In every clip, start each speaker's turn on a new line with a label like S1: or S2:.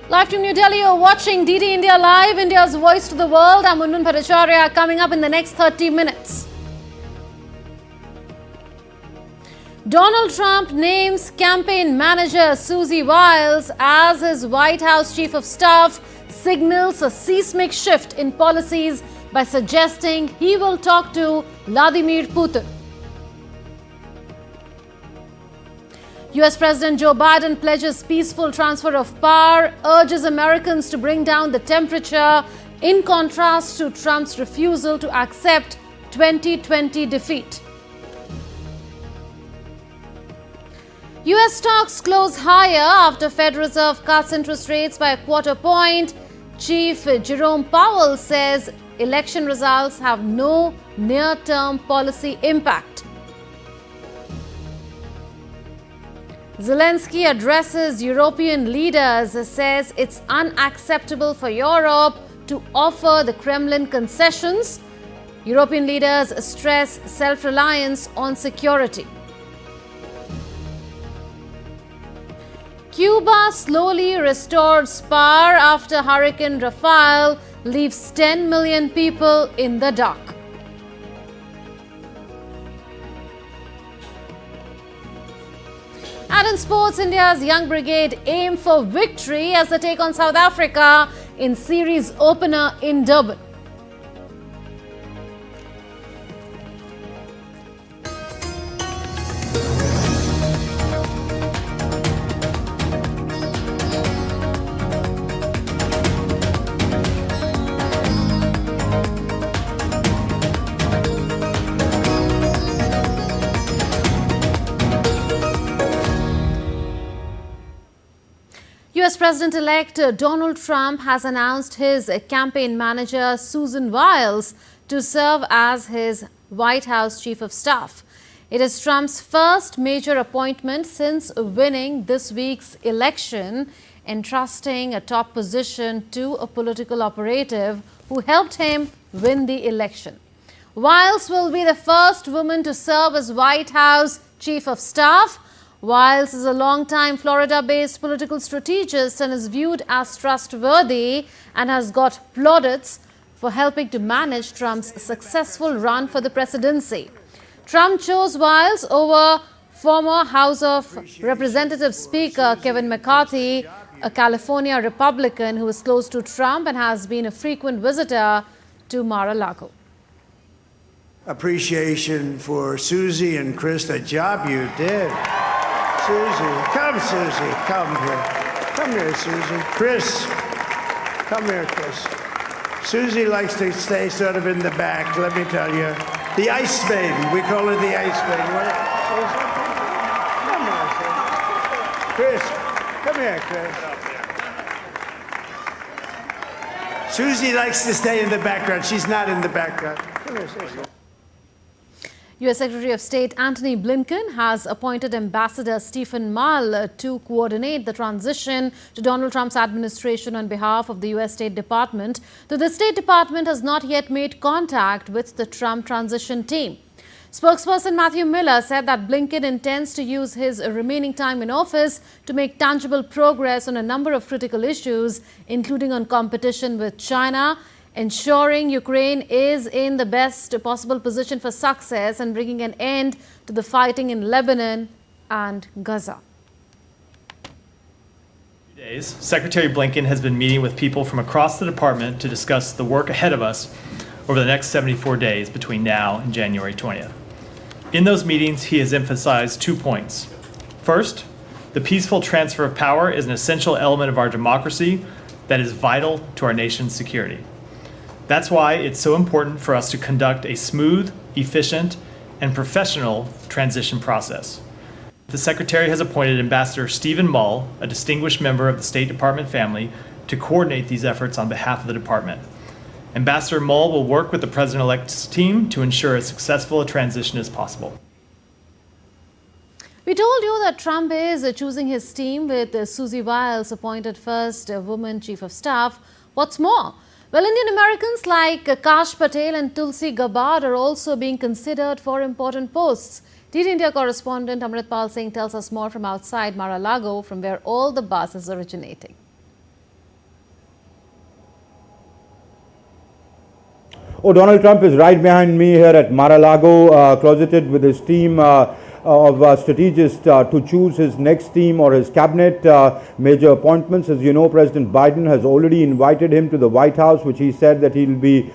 S1: Live from New Delhi, you're watching DD India Live, India's voice to the world. I'm Unman Bhattacharya. Coming up in the next 30 minutes. Donald Trump names campaign manager Susie Wiles as his White House chief of staff, signals a seismic shift in policies by suggesting he will talk to Vladimir Putin. US President Joe Biden pledges peaceful transfer of power, urges Americans to bring down the temperature, in contrast to Trump's refusal to accept 2020 defeat. US stocks close higher after Fed Reserve cuts interest rates by a quarter point. Chief Jerome Powell says election results have no near-term policy impact. Zelensky addresses European leaders, says it's unacceptable for Europe to offer the Kremlin concessions. European leaders stress self-reliance on security. Cuba slowly restores power after Hurricane Rafael leaves 10 million people in the dark. And in sports, India's young brigade aim for victory as they take on South Africa in series opener in Durban. US President-elect Donald Trump has announced his campaign manager Susan Wiles to serve as his White House chief of staff. It is Trump's first major appointment since winning this week's election, entrusting a top position to a political operative who helped him win the election. Wiles will be the first woman to serve as White House chief of staff. Wiles is a long-time Florida-based political strategist and is viewed as trustworthy and has got plaudits for helping to manage Trump's successful run for the presidency. Trump chose Wiles over former House of Representatives Speaker Kevin McCarthy, a California Republican who is close to Trump and has been a frequent visitor to Mar-a-Lago.
S2: Appreciation for Susie and Chris, the job you did. Susie, come here. Come here, Susie. Chris, come here, Chris. Susie likes to stay sort of in the back, let me tell you. The Ice Maiden, we call her the Ice Maiden. Come here, Chris. Susie likes to stay in the background. She's not in the background. Come here, Susie.
S1: U.S. Secretary of State Antony Blinken has appointed Ambassador Stephen Mull to coordinate the transition to Donald Trump's administration on behalf of the U.S. State Department, though the State Department has not yet made contact with the Trump transition team. Spokesperson Matthew Miller said that Blinken intends to use his remaining time in office to make tangible progress on a number of critical issues, including on competition with China, ensuring Ukraine is in the best possible position for success and bringing an end to the fighting in Lebanon and Gaza.
S3: Days, Secretary Blinken has been meeting with people from across the department to discuss the work ahead of us over the next 74 days between now and January 20th. In those meetings, he has emphasized 2 points. First, the peaceful transfer of power is an essential element of our democracy that is vital to our nation's security. That's why it's so important for us to conduct a smooth, efficient, and professional transition process. The Secretary has appointed Ambassador Stephen Mull, a distinguished member of the State Department family, to coordinate these efforts on behalf of the department. Ambassador Mull will work with the President-elect's team to ensure as successful a transition as possible.
S1: We told you that Trump is choosing his team with Susie Wiles appointed first woman chief of staff. What's more? Well, Indian Americans like Kash Patel and Tulsi Gabbard are also being considered for important posts. DD India correspondent Amritpal Singh tells us more from outside Mar-a-Lago, from where all the buzz is originating.
S4: Oh, Donald Trump is right behind me here at Mar-a-Lago, closeted with his team of strategists to choose his next team or his cabinet major appointments. As you know, President Biden has already invited him to the White House, which he said that he'll be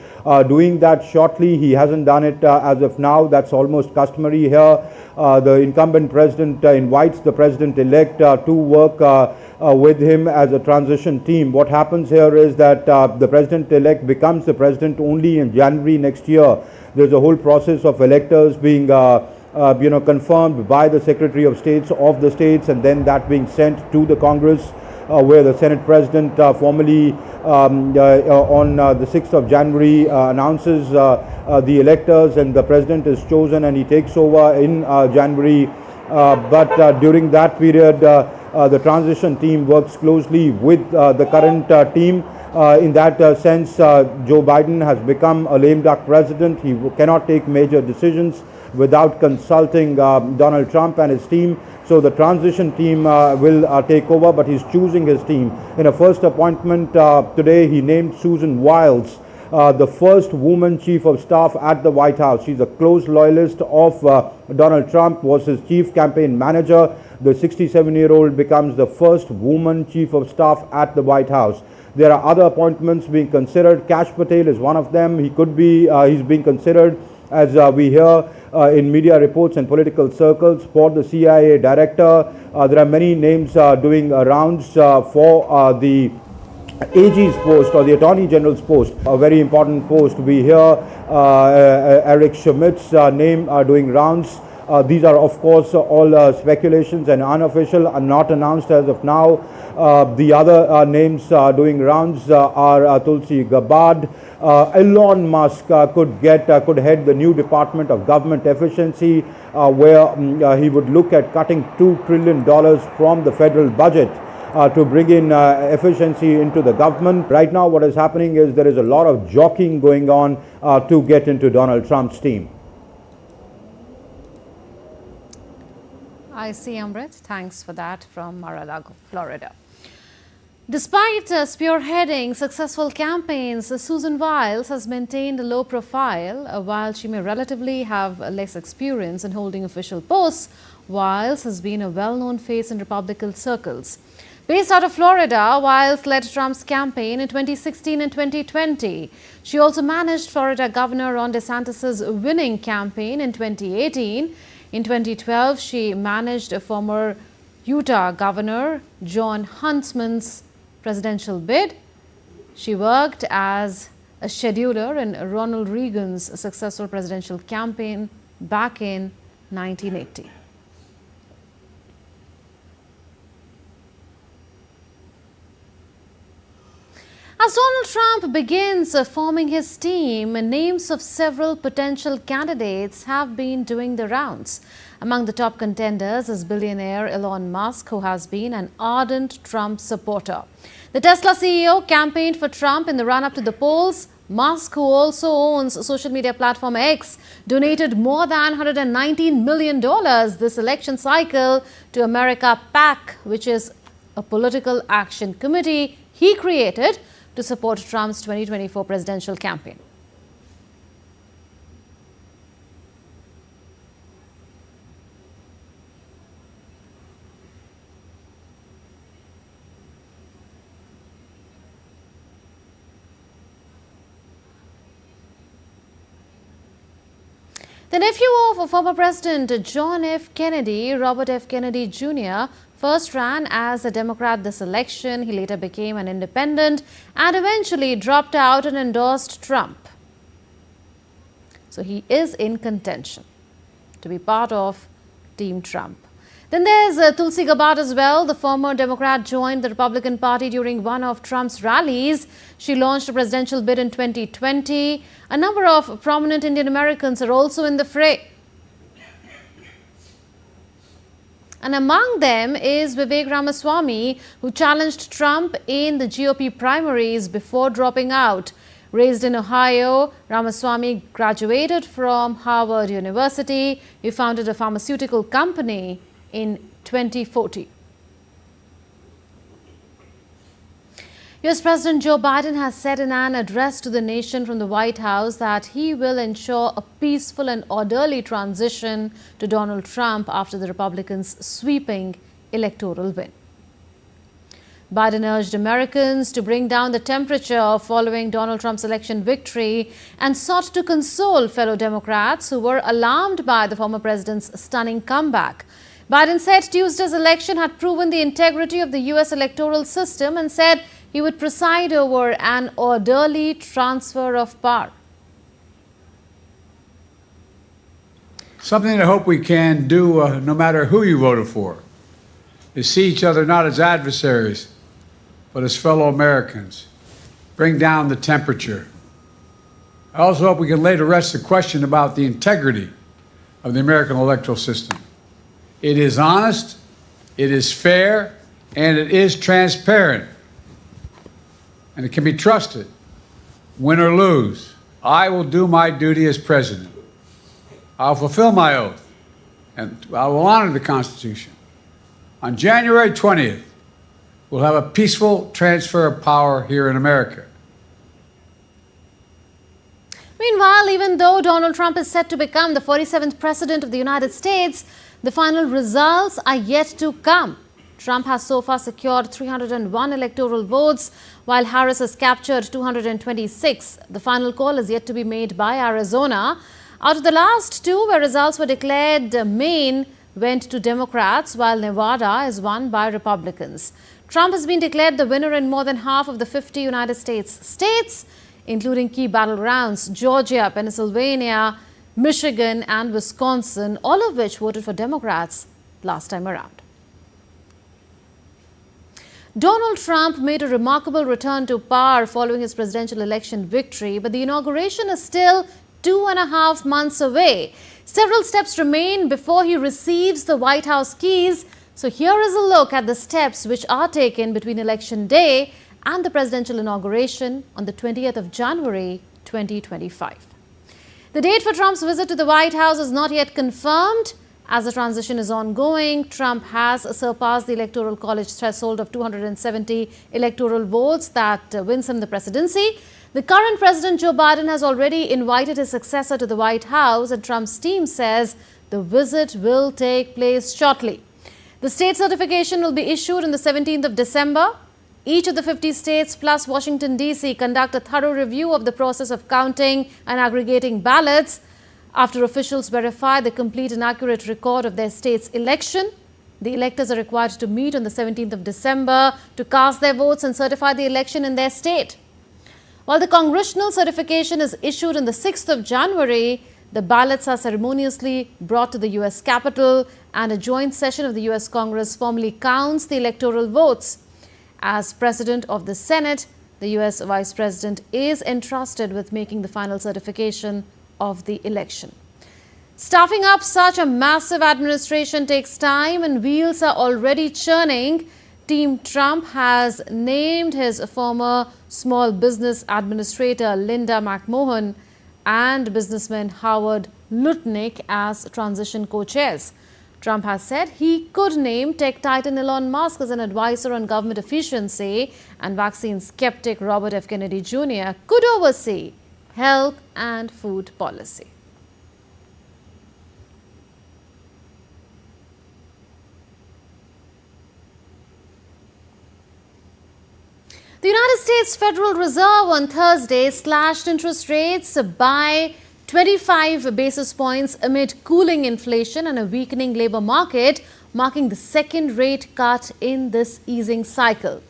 S4: doing that shortly. He hasn't done it as of now. That's almost customary here. The incumbent president invites the president-elect to work with him as a transition team. What happens here is that the president-elect becomes the president only in January next year. There's a whole process of electors being confirmed by the Secretary of States of the states, and then that being sent to the Congress, where the Senate President formally on the 6th of January announces the electors, and the President is chosen and he takes over in January. But during that period, the transition team works closely with the current team. In that sense, Joe Biden has become a lame duck president. He cannot take major decisions without consulting Donald Trump and his team. So the transition team will take over, but he's choosing his team. In a first appointment today, he named Susan Wiles, the first woman chief of staff at the White House. She's a close loyalist of Donald Trump, was his chief campaign manager. The 67-year-old becomes the first woman chief of staff at the White House. There are other appointments being considered. Kash Patel is one of them. He could be, he's being considered, as we hear in media reports and political circles, for the CIA director. There are many names doing rounds for the AG's post or the Attorney General's post, a very important post. We hear Eric Schmidt's name doing rounds. These are, of course, all speculations and unofficial and not announced as of now. The other names doing rounds are Tulsi Gabbard. Elon Musk could head the new Department of Government Efficiency, where he would look at cutting $2 trillion from the federal budget to bring in efficiency into the government. Right now, what is happening is there is a lot of jockeying going on to get into Donald Trump's team.
S1: I see, Amrit. Thanks for that from Mar-a-Lago, Florida. Despite spearheading successful campaigns, Susan Wiles has maintained a low profile. While she may relatively have less experience in holding official posts, Wiles has been a well-known face in Republican circles. Based out of Florida, Wiles led Trump's campaign in 2016 and 2020. She also managed Florida Governor Ron DeSantis' winning campaign in 2018. In 2012, she managed a former Utah Governor Jon Huntsman's presidential bid. She worked as a scheduler in Ronald Reagan's successful presidential campaign back in 1980. As Donald Trump begins forming his team, names of several potential candidates have been doing the rounds. Among the top contenders is billionaire Elon Musk, who has been an ardent Trump supporter. The Tesla CEO campaigned for Trump in the run-up to the polls. Musk, who also owns social media platform X, donated more than $119 million this election cycle to America PAC, which is a political action committee he created to support Trump's 2024 presidential campaign. The nephew of former President John F. Kennedy, Robert F. Kennedy Jr., first ran as a Democrat this election. He later became an independent and eventually dropped out and endorsed Trump. So he is in contention to be part of Team Trump. Then there's Tulsi Gabbard as well. The former Democrat joined the Republican Party during one of Trump's rallies. She launched a presidential bid in 2020. A number of prominent Indian Americans are also in the fray. And among them is Vivek Ramaswamy, who challenged Trump in the GOP primaries before dropping out. Raised in Ohio, Ramaswamy graduated from Harvard University. He founded a pharmaceutical company in 2014. US President Joe Biden has said in an address to the nation from the White House that he will ensure a peaceful and orderly transition to Donald Trump after the Republicans' sweeping electoral win. Biden urged Americans to bring down the temperature following Donald Trump's election victory and sought to console fellow Democrats who were alarmed by the former president's stunning comeback. Biden said Tuesday's election had proven the integrity of the U.S. electoral system and said he would preside over an orderly transfer of power.
S5: Something I hope we can do, no matter who you voted for, is see each other not as adversaries, but as fellow Americans. Bring down the temperature. I also hope we can lay to rest the question about the integrity of the American electoral system. It is honest, it is fair, and it is transparent. And it can be trusted, win or lose. I will do my duty as president. I'll fulfill my oath, and I will honor the Constitution. On January 20th, we'll have a peaceful transfer of power here in America.
S1: Meanwhile, even though Donald Trump is set to become the 47th president of the United States, the final results are yet to come. Trump has so far secured 301 electoral votes, while Harris has captured 226. The final call is yet to be made by Arizona. Out of the last two, where results were declared, Maine went to Democrats, while Nevada is won by Republicans. Trump has been declared the winner in more than half of the 50 United States states, including key battlegrounds, Georgia, Pennsylvania, Michigan, and Wisconsin, all of which voted for Democrats last time around. Donald Trump made a remarkable return to power following his presidential election victory, but the inauguration is still 2.5 months away. Several steps remain before he receives the White House keys. So here is a look at the steps which are taken between Election Day and the presidential inauguration on the 20th of January 2025. The date for Trump's visit to the White House is not yet confirmed. As the transition is ongoing, Trump has surpassed the Electoral College threshold of 270 electoral votes that wins him the presidency. The current President Joe Biden has already invited his successor to the White House, and Trump's team says the visit will take place shortly. The state certification will be issued on the 17th of December. Each of the 50 states plus Washington, D.C. conduct a thorough review of the process of counting and aggregating ballots. After officials verify the complete and accurate record of their state's election, the electors are required to meet on the 17th of December to cast their votes and certify the election in their state. While the congressional certification is issued on the 6th of January, the ballots are ceremoniously brought to the U.S. Capitol, and a joint session of the U.S. Congress formally counts the electoral votes. As President of the Senate, the U.S. Vice President is entrusted with making the final certification of the election. Staffing up such a massive administration takes time, and wheels are already churning. Team Trump has named his former small business administrator Linda McMahon and businessman Howard Lutnick as transition co-chairs. Trump has said he could name tech titan Elon Musk as an advisor on government efficiency, and vaccine skeptic Robert F. Kennedy Jr. could oversee health and food policy. The United States Federal Reserve on Thursday slashed interest rates by 25 basis points amid cooling inflation and a weakening labor market, marking the second rate cut in this easing cycle.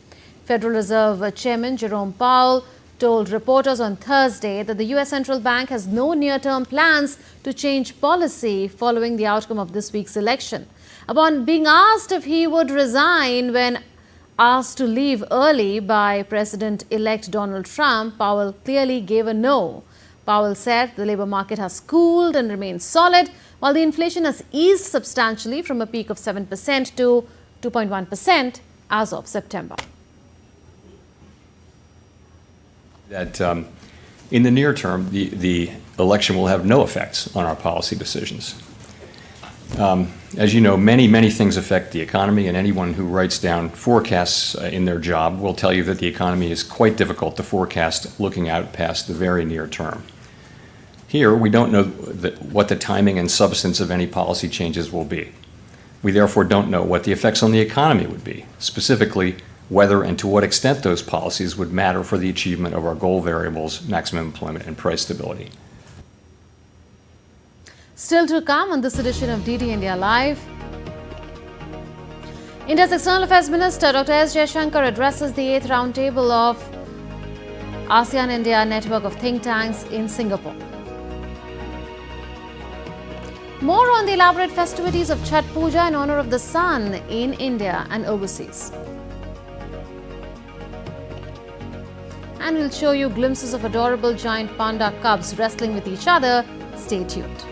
S1: Federal Reserve Chairman Jerome Powell told reporters on Thursday that the U.S. Central Bank has no near-term plans to change policy following the outcome of this week's election. Upon being asked if he would resign when asked to leave early by President-elect Donald Trump, Powell clearly gave a no. Powell said the labor market has cooled and remains solid, while the inflation has eased substantially from a peak of 7% to 2.1% as of September.
S6: That in the near term, the election will have no effects on our policy decisions. As you know, many things affect the economy, and anyone who writes down forecasts in their job will tell you that the economy is quite difficult to forecast looking out past the very near term. Here, we don't know what the timing and substance of any policy changes will be. We therefore don't know what the effects on the economy would be, specifically whether and to what extent those policies would matter for the achievement of our goal variables, maximum employment and price stability.
S1: Still to come on this edition of DD India Live. India's External Affairs Minister Dr. S. Jaishankar addresses the 8th roundtable of ASEAN-India network of think tanks in Singapore. More on the elaborate festivities of Chhath Puja in honor of the sun in India and overseas. And we'll show you glimpses of adorable giant panda cubs wrestling with each other. Stay tuned.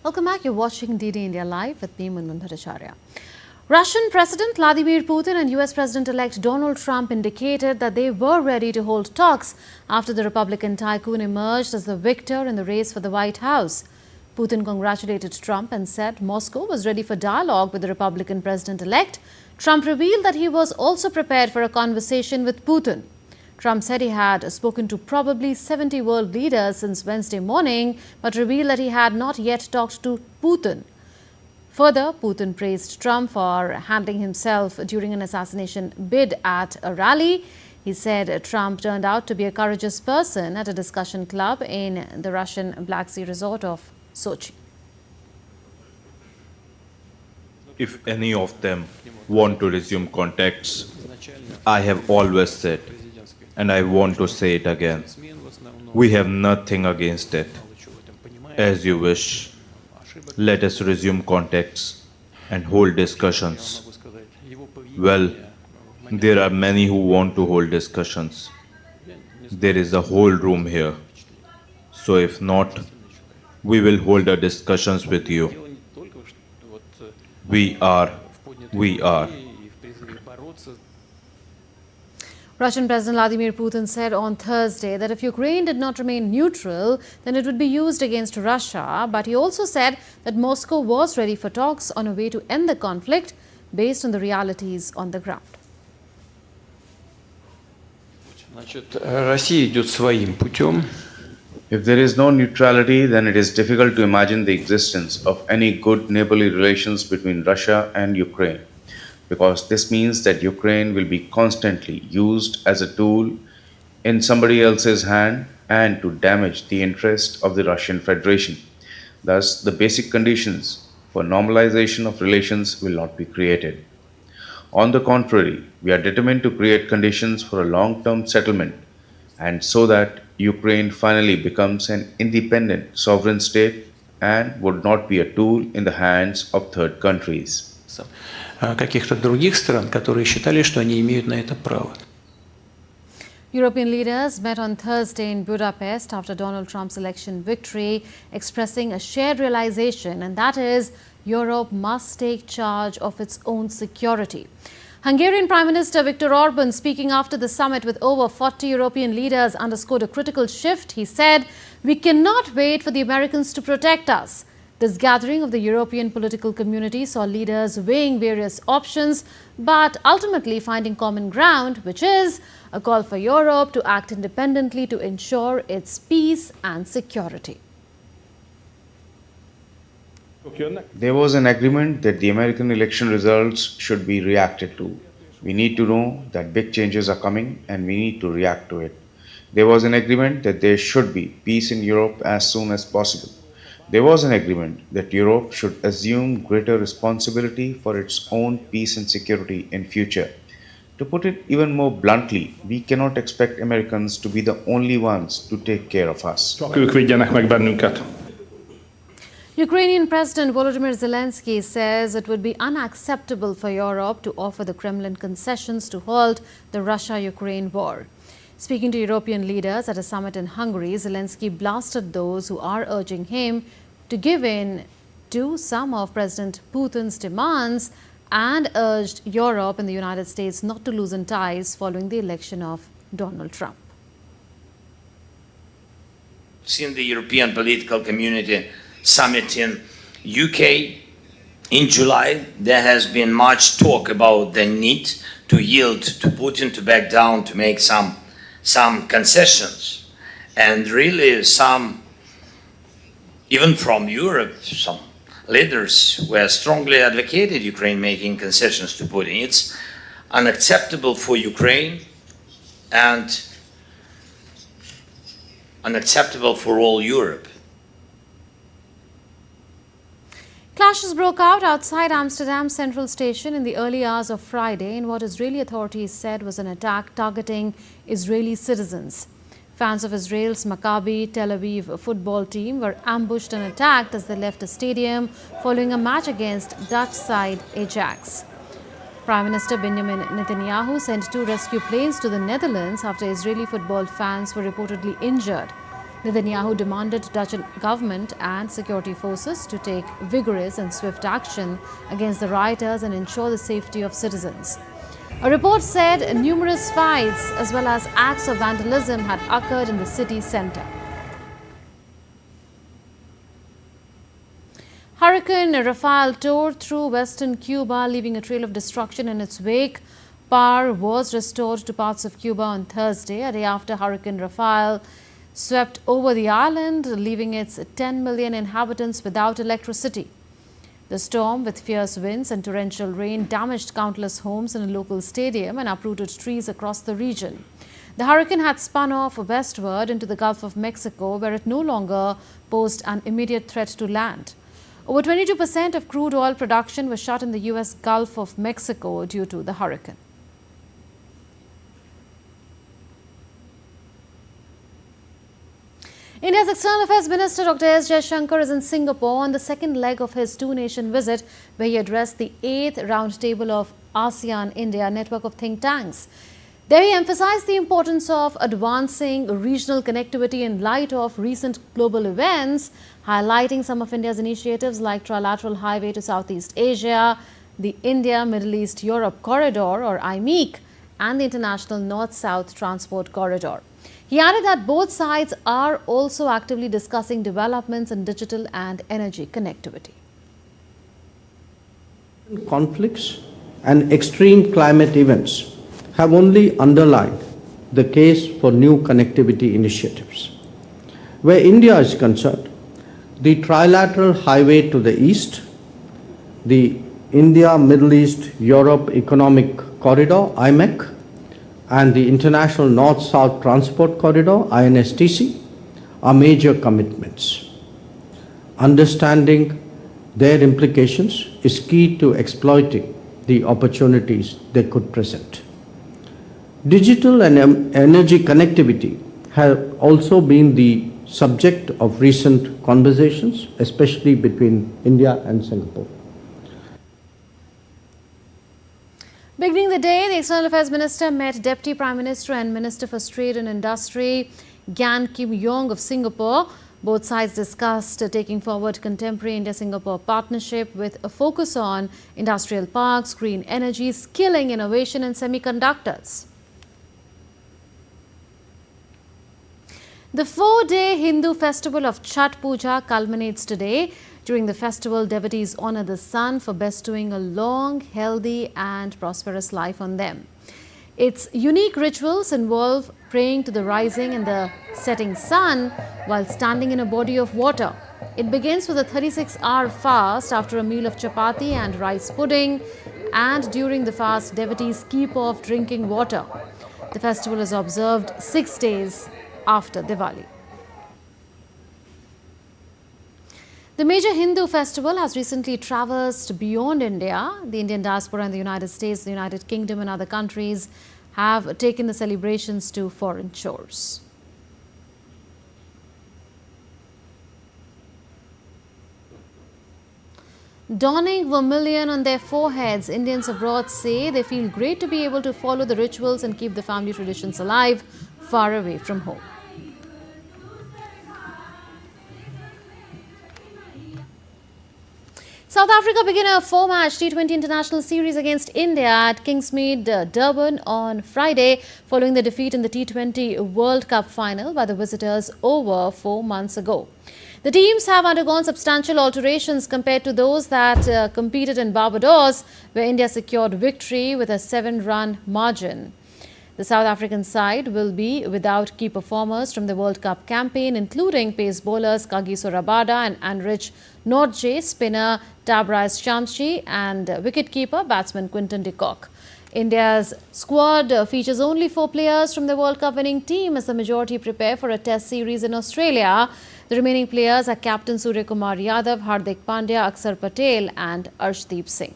S1: Welcome back. You're watching DD India Live with me, Munmun Bhattacharya. Russian President Vladimir Putin and US President-elect Donald Trump indicated that they were ready to hold talks after the Republican tycoon emerged as the victor in the race for the White House. Putin congratulated Trump and said Moscow was ready for dialogue with the Republican president-elect. Trump revealed that he was also prepared for a conversation with Putin. Trump said he had spoken to probably 70 world leaders since Wednesday morning, but revealed that he had not yet talked to Putin. Further, Putin praised Trump for handling himself during an assassination bid at a rally. He said Trump turned out to be a courageous person at a discussion club in the Russian Black Sea resort of Sochi.
S7: If any of them want to resume contacts, I have always said, and I want to say it again, we have nothing against it. As you wish, let us resume contacts and hold discussions. Well, there are many who want to hold discussions. There is a whole room here. So if not, we will hold our discussions with you. We are.
S1: Russian President Vladimir Putin said on Thursday that if Ukraine did not remain neutral, then it would be used against Russia. But he also said that Moscow was ready for talks on a way to end the conflict based on the realities on the ground.
S8: Россия идет своим путем.
S9: If there is no neutrality, then it is difficult to imagine the existence of any good neighborly relations between Russia and Ukraine, because this means that Ukraine will be constantly used as a tool in somebody else's hand and to damage the interest of the Russian Federation. Thus, the basic conditions for normalization of relations will not be created. On the contrary, we are determined to create conditions for a long-term settlement, and so that Ukraine finally becomes an independent sovereign state and would not be a tool in the hands of third countries.
S8: Каких-то других стран, которые считали, что они имеют на это право.
S1: European leaders met on Thursday in Budapest after Donald Trump's election victory, expressing a shared realization, and that is Europe must take charge of its own security. Hungarian Prime Minister Viktor Orban, speaking after the summit with over 40 European leaders, underscored a critical shift. He said, "We cannot wait for the Americans to protect us." This gathering of the European political community saw leaders weighing various options, but ultimately finding common ground, which is a call for Europe to act independently to ensure its peace and security.
S9: There was an agreement that the American election results should be reacted to. We need to know that big changes are coming and we need to react to it. There was an agreement that there should be peace in Europe as soon as possible. There was an agreement that Europe should assume greater responsibility for its own peace and security in future. To put it even more bluntly, we cannot expect Americans to be the only ones to take care of us.
S1: Ukrainian President Volodymyr Zelensky says it would be unacceptable for Europe to offer the Kremlin concessions to halt the Russia-Ukraine war. Speaking to European leaders at a summit in Hungary, Zelensky blasted those who are urging him to give in to some of President Putin's demands and urged Europe and the United States not to loosen ties following the election of Donald Trump.
S10: In the European political community summit in UK in July, there has been much talk about the need to yield to Putin, to back down, to make some concessions. And really some, even from Europe, some leaders were strongly advocated Ukraine making concessions to Putin. It's unacceptable for Ukraine and unacceptable for all Europe.
S1: Clashes broke out outside Amsterdam's Central Station in the early hours of Friday in what Israeli authorities said was an attack targeting Israeli citizens. Fans of Israel's Maccabi Tel Aviv football team were ambushed and attacked as they left a stadium following a match against Dutch side Ajax. Prime Minister Benjamin Netanyahu sent 2 rescue planes to the Netherlands after Israeli football fans were reportedly injured. Netanyahu demanded Dutch government and security forces to take vigorous and swift action against the rioters and ensure the safety of citizens. A report said numerous fights as well as acts of vandalism had occurred in the city center. Hurricane Rafael tore through western Cuba, leaving a trail of destruction in its wake. Power was restored to parts of Cuba on Thursday, a day after Hurricane Rafael swept over the island, leaving its 10 million inhabitants without electricity. The storm, with fierce winds and torrential rain, damaged countless homes in a local stadium and uprooted trees across the region. The hurricane had spun off westward into the Gulf of Mexico, where it no longer posed an immediate threat to land. Over 22% of crude oil production was shut in the U.S. Gulf of Mexico due to the hurricane. India's External Affairs Minister Dr. S. Jaishankar is in Singapore on the second leg of his 2-nation visit, where he addressed the 8th roundtable of ASEAN-India network of think tanks. There he emphasized the importance of advancing regional connectivity in light of recent global events, highlighting some of India's initiatives like Trilateral Highway to Southeast Asia, the India-Middle East-Europe Corridor or IMEC, and the International North-South Transport Corridor. He added that both sides are also actively discussing developments in digital and energy connectivity.
S11: Conflicts and extreme climate events have only underlined the case for new connectivity initiatives. Where India is concerned, the Trilateral Highway to the East, the India-Middle East-Europe Economic Corridor, IMEC, and the International North-South Transport Corridor, INSTC, are major commitments. Understanding their implications is key to exploiting the opportunities they could present. Digital and energy connectivity have also been the subject of recent conversations, especially between India and Singapore.
S1: Beginning the day, the External Affairs Minister met Deputy Prime Minister and Minister for Trade and Industry Gan Kim Yong of Singapore. Both sides discussed taking forward contemporary India-Singapore partnership with a focus on industrial parks, green energy, skilling, innovation and semiconductors. The 4-day Hindu festival of Chhath Puja culminates today. During the festival, devotees honor the sun for bestowing a long, healthy and prosperous life on them. Its unique rituals involve praying to the rising and the setting sun while standing in a body of water. It begins with a 36-hour fast after a meal of chapati and rice pudding, and during the fast, devotees keep off drinking water. The festival is observed 6 days after Diwali. The major Hindu festival has recently traversed beyond India. The Indian diaspora in the United States, the United Kingdom and other countries have taken the celebrations to foreign shores. Donning vermilion on their foreheads, Indians abroad say they feel great to be able to follow the rituals and keep the family traditions alive far away from home. South Africa began a 4-match T20 international series against India at Kingsmead, Durban on Friday, following the defeat in the T20 World Cup final by the visitors over 4 months ago. The teams have undergone substantial alterations compared to those that competed in Barbados, where India secured victory with a 7-run margin. The South African side will be without key performers from the World Cup campaign, including pace bowlers Kagiso Rabada and Anrich Nortje, spinner Tabrice Shamshi and wicketkeeper batsman Quinton de Kock. India's squad features only 4 players from the World Cup winning team as the majority prepare for a test series in Australia. The remaining players are captain Surya Kumar Yadav, Hardik Pandya, Akshar Patel and Arshdeep Singh.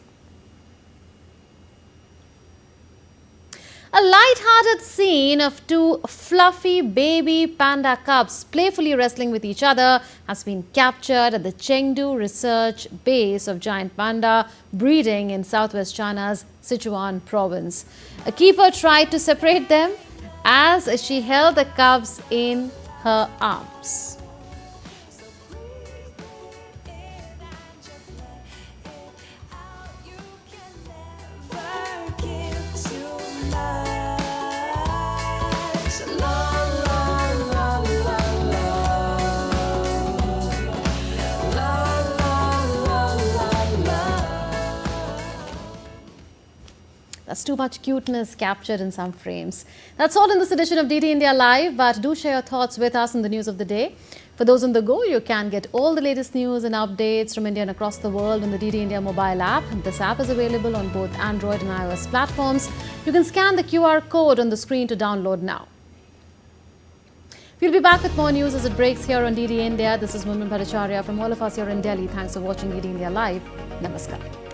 S1: A light-hearted scene of 2 fluffy baby panda cubs playfully wrestling with each other has been captured at the Chengdu research base of giant panda breeding in southwest China's Sichuan province. A keeper tried to separate them as she held the cubs in her arms. That's too much cuteness captured in some frames. That's all in this edition of DD India Live, but do share your thoughts with us on the news of the day. For those on the go, you can get all the latest news and updates from India and across the world on the DD India mobile app. This app is available on both Android and iOS platforms. You can scan the QR code on the screen to download now. We'll be back with more news as it breaks here on DD India. This is Munmin Bhattacharya from all of us here in Delhi. Thanks for watching DD India Live. Namaskar.